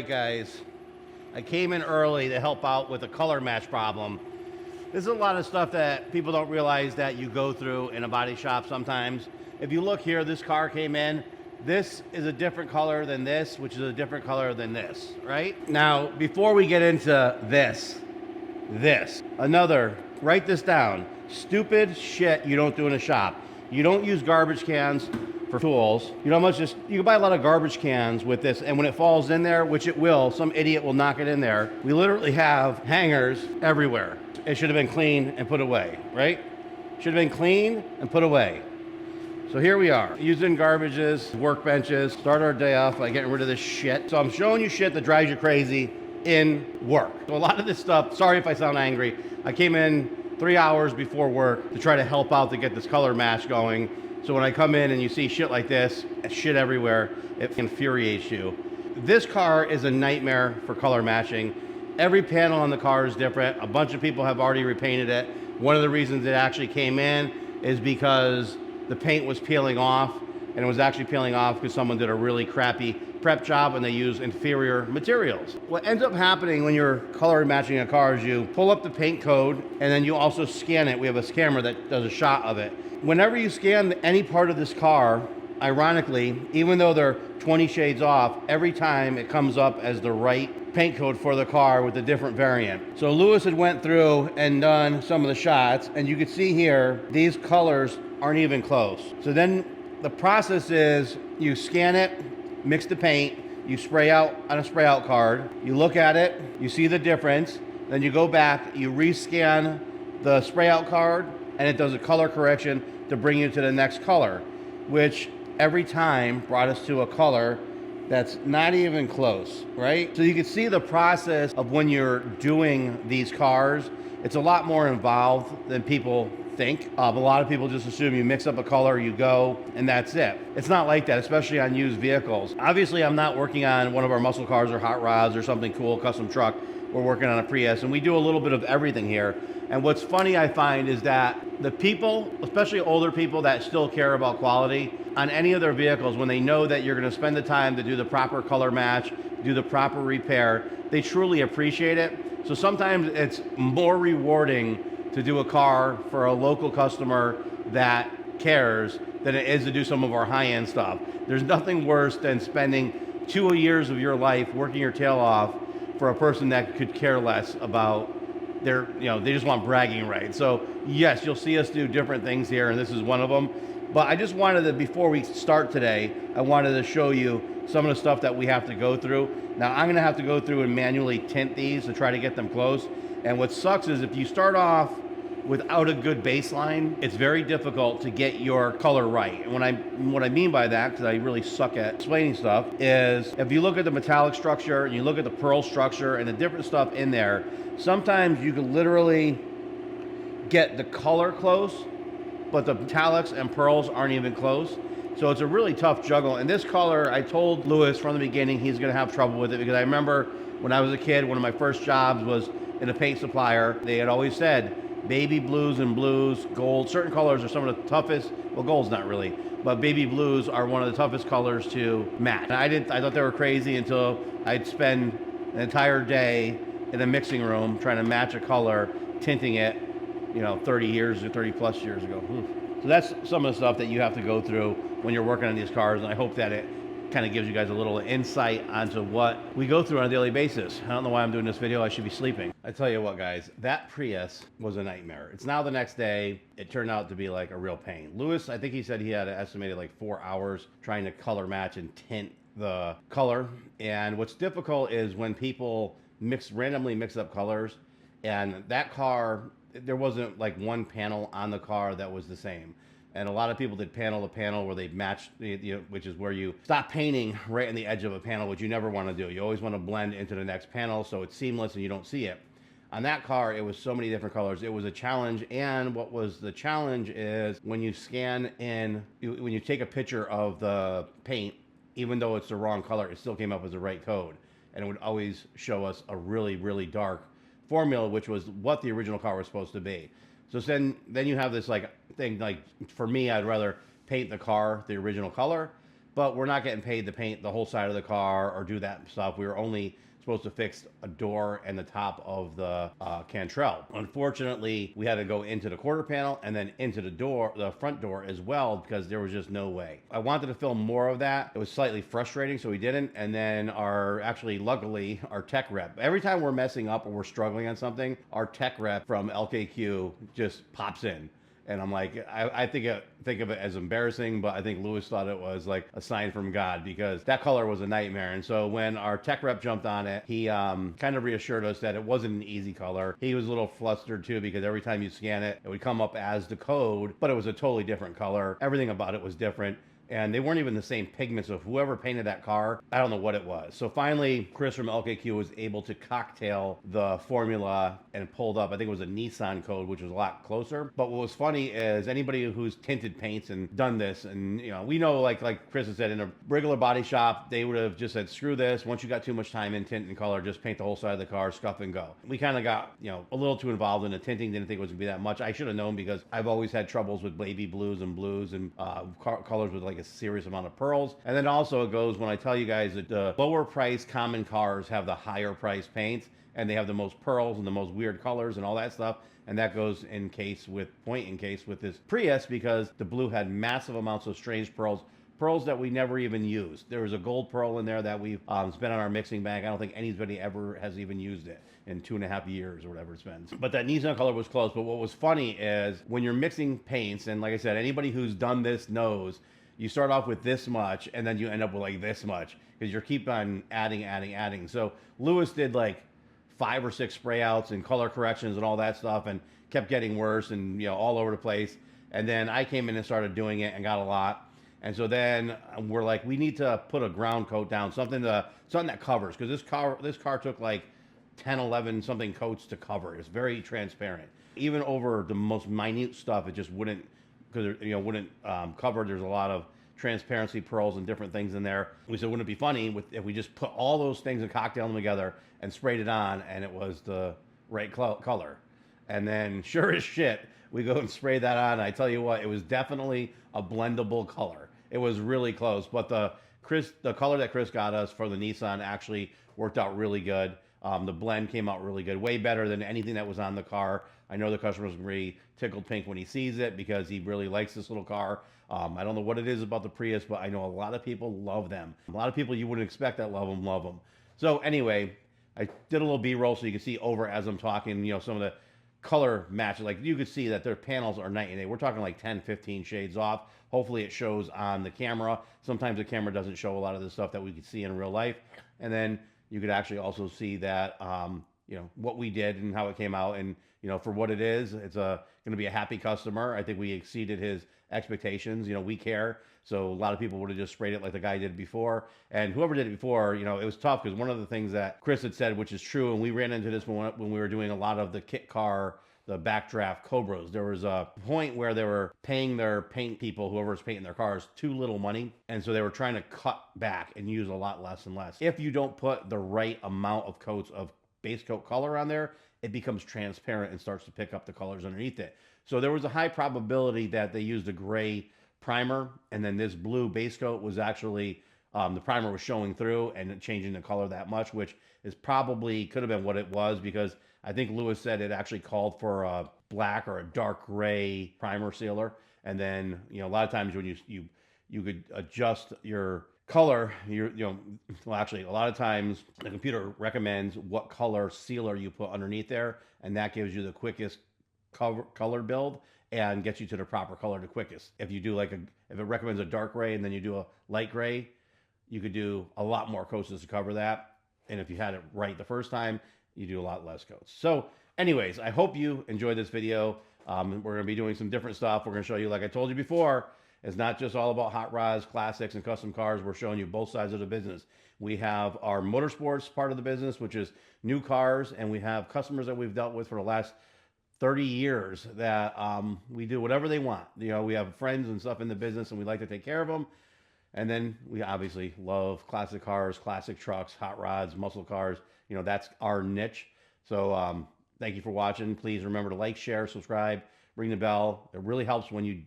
right, guys, I came in early to help out with a color match problem. There's a lot of stuff that people don't realize that you go through in a body shop sometimes. If you look here, this car came in. This is a different color than this, which is a different color than this, right? Now, before we get into this, write this down. Stupid shit you don't do in a shop. You don't use garbage cans for tools. You know how much you can buy a lot of garbage cans with this, and when it falls in there, which it will, some idiot will knock it in there. We literally have hangers everywhere. It should have been clean and put away, right? Should have been clean and put away. So here we are, using garbages, workbenches, start our day off by getting rid of this shit. So I'm showing you shit that drives you crazy in work. So a lot of this stuff, sorry if I sound angry, I came in 3 hours before work to try to help out to get this color match going. So when I come in and you see shit like this, shit everywhere, it infuriates you. This car is a nightmare for color matching. Every panel on the car is different. A bunch of people have already repainted it. One of the reasons it actually came in is because the paint was peeling off, and it was actually peeling off because someone did a really crappy prep job and they use inferior materials. What ends up happening when you're color matching a car is you pull up the paint code and then you also scan it. We have a camera that does a shot of it. Whenever you scan any part of this car, ironically, even though they're 20 shades off, every time it comes up as the right paint code for the car with a different variant. So Lewis had went through and done some of the shots, and you can see here, these colors aren't even close. So then the process is you scan it, mix the paint, you spray out on a spray out card, you look at it, you see the difference, then you go back, you rescan the spray out card, and it does a color correction to bring you to the next color, which every time brought us to a color that's not even close, right? So you can see the process of when you're doing these cars. It's a lot more involved than people think. A lot of people just assume you mix up a color, you go, and that's it. It's not like that, especially on used vehicles. Obviously, I'm not working on one of our muscle cars or hot rods or something cool, custom truck. We're working on a Prius, and we do a little bit of everything here. And what's funny, I find, is that the people, especially older people that still care about quality on any of their vehicles, when they know that you're going to spend the time to do the proper color match, do the proper repair, they truly appreciate it. So sometimes it's more rewarding to do a car for a local customer that cares than it is to do some of our high-end stuff. There's nothing worse than spending 2 years of your life working your tail off for a person that could care less about their, they just want bragging rights. So yes, you'll see us do different things here, and this is one of them. But I just wanted to, before we start today, I wanted to show you some of the stuff that we have to go through. Now I'm gonna have to go through and manually tint these to try to get them close. And what sucks is if you start off without a good baseline, it's very difficult to get your color right. And what I mean by that, because I really suck at explaining stuff, is if you look at the metallic structure and you look at the pearl structure and the different stuff in there, sometimes you can literally get the color close, but the metallics and pearls aren't even close. So it's a really tough juggle. And this color, I told Lewis from the beginning he's gonna have trouble with it, because I remember when I was a kid, one of my first jobs was in a paint supplier. They had always said, baby blues and blues, gold, certain colors are some of the toughest, well, gold's not really, but baby blues are one of the toughest colors to match. And I thought they were crazy until I'd spend an entire day in a mixing room trying to match a color, tinting it, 30 years or 30 plus years ago. So that's some of the stuff that you have to go through when you're working on these cars, and I hope that it kind of gives you guys a little insight onto what we go through on a daily basis. I don't know why I'm doing this video. I should be sleeping. I tell you what, guys, that Prius was a nightmare. It's now the next day. It turned out to be like a real pain. Lewis, I think he said he had estimated like 4 hours trying to color match and tint the color. And what's difficult is when people randomly mix up colors, and that car, there wasn't like one panel on the car that was the same. And a lot of people did panel to panel where they matched, which is where you stop painting right on the edge of a panel, which you never want to do. You always want to blend into the next panel so it's seamless and you don't see it. On that car, it was so many different colors. It was a challenge. And what was the challenge is when you scan in, when you take a picture of the paint, even though it's the wrong color, it still came up as the right code. And it would always show us a really, really dark formula, which was what the original car was supposed to be. So then you have this thing, for me, I'd rather paint the car the original color, but we're not getting paid to paint the whole side of the car or do that stuff. We were only supposed to fix a door and the top of the Cantrell. Unfortunately, we had to go into the quarter panel and then into the door, the front door as well, because there was just no way. I wanted to film more of that. It was slightly frustrating, so we didn't. And then luckily, our tech rep, every time we're messing up or we're struggling on something, our tech rep from LKQ just pops in. And I'm like, I think of it as embarrassing, but I think Lewis thought it was like a sign from God, because that color was a nightmare. And so when our tech rep jumped on it, he kind of reassured us that it wasn't an easy color. He was a little flustered too, because every time you scan it, it would come up as the code, but it was a totally different color. Everything about it was different. And they weren't even the same pigments of whoever painted that car. I don't know what it was. So finally, Chris from LKQ was able to cocktail the formula and pulled up, I think it was a Nissan code, which was a lot closer. But what was funny is anybody who's tinted paints and done this, and we know, like Chris has said, in a regular body shop, they would have just said, screw this. Once you got too much time in tint and color, just paint the whole side of the car, scuff and go. We kind of got, a little too involved in the tinting. Didn't think it was going to be that much. I should have known, because I've always had troubles with baby blues and colors with like a serious amount of pearls. And then also it goes, when I tell you guys that the lower price common cars have the higher price paints, and they have the most pearls and the most weird colors and all that stuff. And that goes in case with this Prius, because the blue had massive amounts of strange pearls that we never even used. There was a gold pearl in there that we've spent on our mixing bank. I don't think anybody ever has even used it in 2.5 years or whatever it's been. But that Nissan color was close. But what was funny is when you're mixing paints, and like I said, anybody who's done this knows, you start off with this much and then you end up with like this much, because you keep on adding. So Lewis did like 5 or 6 spray outs and color corrections and all that stuff, and kept getting worse and all over the place. And then I came in and started doing it and got a lot. And so then we're like, we need to put a ground coat down, something that covers, because this car took like 10, 11 something coats to cover. It's very transparent. Even over the most minute stuff, it just wouldn't, because wouldn't cover. There's a lot of transparency pearls and different things in there. We said, wouldn't it be funny if we just put all those things and cocktailed them together and sprayed it on, and it was the right color. And then sure as shit, we go and spray that on. And I tell you what, it was definitely a blendable color. It was really close, but the color that Chris got us for the Nissan actually worked out really good. The blend came out really good, way better than anything that was on the car. I know the customer's going to be tickled pink when he sees it, because he really likes this little car. I don't know what it is about the Prius, but I know a lot of people love them. A lot of people you wouldn't expect that love them. So anyway, I did a little B-roll so you can see over as I'm talking, some of the color matches. Like you could see that their panels are night and day. We're talking like 10, 15 shades off. Hopefully it shows on the camera. Sometimes the camera doesn't show a lot of the stuff that we could see in real life. And then you could actually also see that, what we did and how it came out. And, for what it is, it's going to be a happy customer. I think we exceeded his expectations. We care. So a lot of people would have just sprayed it like the guy did before. And whoever did it before, it was tough, because one of the things that Chris had said, which is true, and we ran into this when we were doing a lot of the kit car, the backdraft Cobras, there was a point where they were paying their paint people, whoever's painting their cars, too little money. And so they were trying to cut back and use a lot less and less. If you don't put the right amount of coats of base coat color on there, it becomes transparent and starts to pick up the colors underneath it. So there was a high probability that they used a gray primer, and then this blue base coat was actually, the primer was showing through and changing the color that much, which is probably could have been what it was, because I think Lewis said it actually called for a black or a dark gray primer sealer. And then, a lot of times when you could adjust your color, actually a lot of times the computer recommends what color sealer you put underneath there, and that gives you the quickest color build and gets you to the proper color the quickest. If you do if it recommends a dark gray and then you do a light gray, you could do a lot more coats to cover that. And if you had it right the first time, you do a lot less coats. So anyways, I hope you enjoyed this video. We're going to be doing some different stuff. We're going to show you, like I told you before, it's not just all about hot rods, classics, and custom cars. We're showing you both sides of the business. We have our motorsports part of the business, which is new cars, and we have customers that we've dealt with for the last 30 years that we do whatever they want. We have friends and stuff in the business, and we like to take care of them. And then we obviously love classic cars, classic trucks, hot rods, muscle cars. That's our niche. So thank you for watching. Please remember to like, share, subscribe, ring the bell. It really helps when you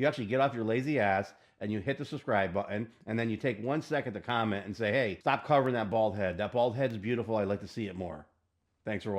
actually get off your lazy ass and you hit the subscribe button, and then you take 1 second to comment and say, hey, stop covering that bald head. That bald head's beautiful. I'd like to see it more. Thanks for watching.